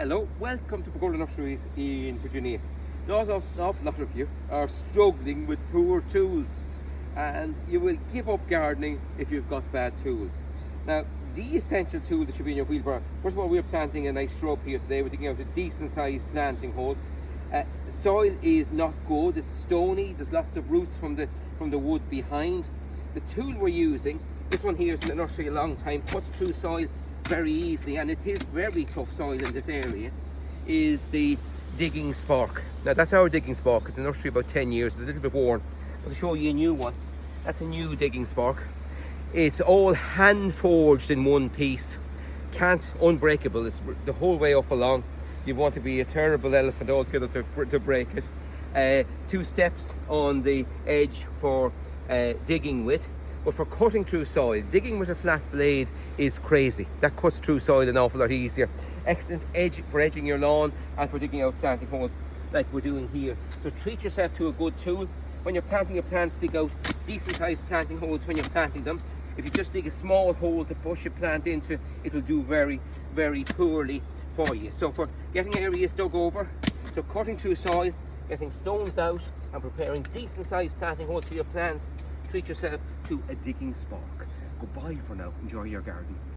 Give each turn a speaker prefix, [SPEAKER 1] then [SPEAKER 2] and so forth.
[SPEAKER 1] Hello, welcome to Pergola Nurseries in Virginia. An awful lot of you are struggling with poor tools and you will give up gardening if you've got bad tools. Now, the essential tool that should be in your wheelbarrow, first of all, we're planting a nice shrub here today. We're digging out a decent sized planting hole. The soil is not good, it's stony, there's lots of roots from the wood behind. The tool we're using, this one here is in the nursery a long time, cuts through soil very easily, and it is very tough soil in this area, is the digging Spork. Now that's our digging Spork. It's in the nursery about 10 years, it's a little bit worn. I'll show you a new one. That's a new digging Spork. It's all hand forged in one piece, unbreakable. It's the whole way up along. You want to be a terrible elephant altogether to break it. 2 steps on the edge for digging with. But for cutting through soil, digging with a flat blade is crazy. That cuts through soil an awful lot easier. Excellent edge for edging your lawn and for digging out planting holes like we're doing here. So treat yourself to a good tool. When you're planting your plants, dig out decent sized planting holes when you're planting them. If you just dig a small hole to push your plant into, it will do very, very poorly for you. So for getting areas dug over, so cutting through soil, getting stones out and preparing decent sized planting holes for your plants, treat yourself to a digging Spork. Goodbye for now. Enjoy your garden.